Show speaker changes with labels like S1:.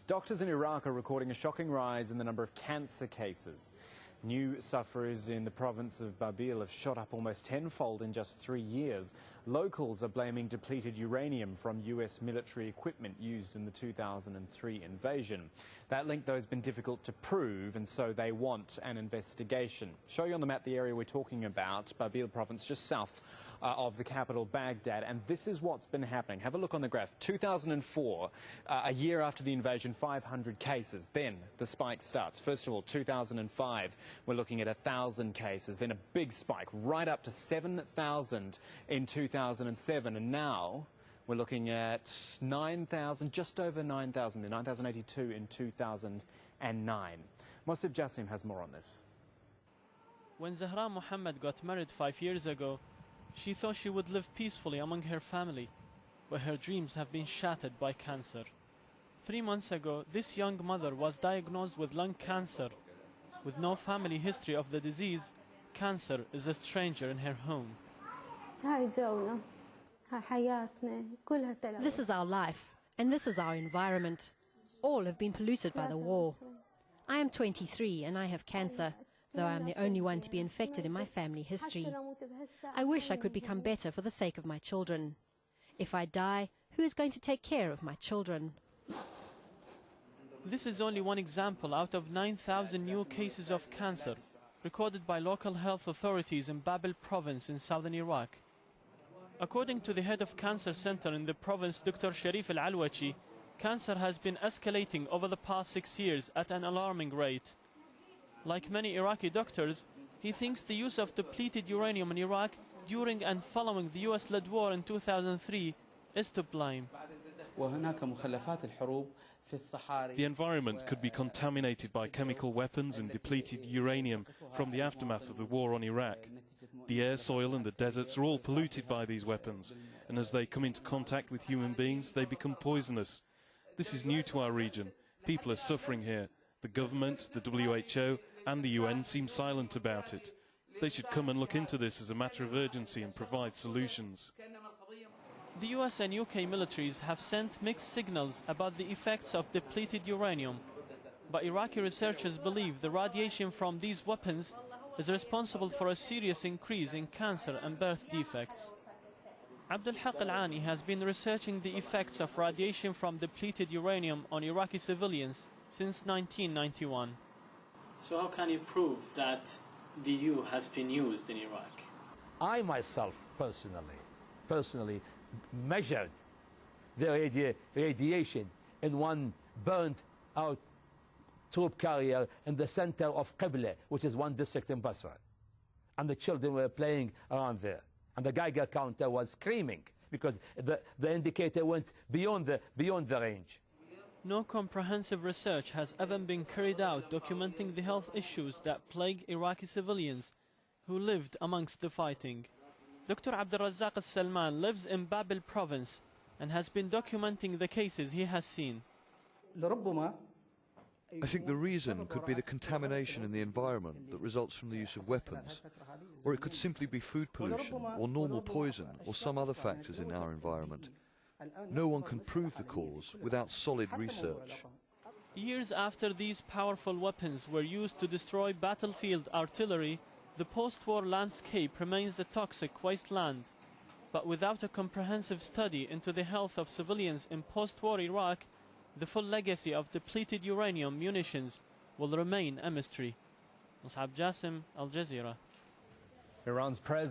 S1: Doctors in Iraq are recording a shocking rise in the number of cancer cases. New sufferers in the province of Babil have shot up almost tenfold in just 3 years. Locals are blaming depleted uranium from US military equipment used in the 2003 invasion. That link, though, has been difficult to prove, and so they want an investigation. Show you on the map the area we're talking about, Babil province, just south of the capital, Baghdad, and this is what's been happening. Have a look on the graph. 2004, a year after the invasion, 500 cases. Then the spike starts. First of all, 2005. We're looking at 1,000 cases, then a big spike right up to 7,000 in 2007, and now we're looking at 9,000, just over 9,000, 9,082 in 2009. Mosib Jassim has more on this.
S2: When Zahra Mohammed got married 5 years ago, she thought she would live peacefully among her family, but her dreams have been shattered by cancer. 3 months ago, this young mother was diagnosed with lung cancer. With no family history of the disease, cancer is a stranger in her home.
S3: This is our life, and this is our environment. All have been polluted by the war. I am 23 and I have cancer, though I am the only one to be infected in my family history. I wish I could become better for the sake of my children. If I die, who is going to take care of my children?
S2: This is only one example out of 9,000 new cases of cancer recorded by local health authorities in Babil province in southern Iraq. According to the head of cancer center in the province, Dr. Sharif Al-Alwachi, cancer has been escalating over the past 6 years at an alarming rate. Like many Iraqi doctors, he thinks the use of depleted uranium in Iraq during and following the US-led war in 2003 is to blame.
S4: The environment could be contaminated by chemical weapons and depleted uranium from the aftermath of the war on Iraq. The air, soil and the deserts are all polluted by these weapons, and as they come into contact with human beings, they become poisonous. This is new to our region. People are suffering here. The government, the WHO and the UN seem silent about it. They should come and look into this as a matter of urgency and provide solutions.
S2: The US and UK militaries have sent mixed signals about the effects of depleted uranium, but Iraqi researchers believe the radiation from these weapons is responsible for a serious increase in cancer and birth defects. Abdul Haq Al-Ani has been researching the effects of radiation from depleted uranium on Iraqi civilians since 1991.
S5: So how can you prove that DU has been used in Iraq?
S6: I myself personally measured the radiation in one burnt out troop carrier in the center of Qibla, which is one district in Basra. And the children were playing around there. And the Geiger counter was screaming because the indicator went beyond the range.
S2: No comprehensive research has ever been carried out documenting the health issues that plague Iraqi civilians who lived amongst the fighting. Dr. Abdul Razzaq Al-Salman lives in Babil province and has been documenting the cases he has seen.
S7: I think the reason could be the contamination in the environment that results from the use of weapons, or it could simply be food pollution or normal poison or some other factors in our environment. No one can prove the cause without solid research.
S2: Years after these powerful weapons were used to destroy battlefield artillery, the post-war landscape remains a toxic wasteland. But without a comprehensive study into the health of civilians in post-war Iraq, the full legacy of depleted uranium munitions will remain a mystery. Mosib Jassim, Al Jazeera.
S1: Iran's president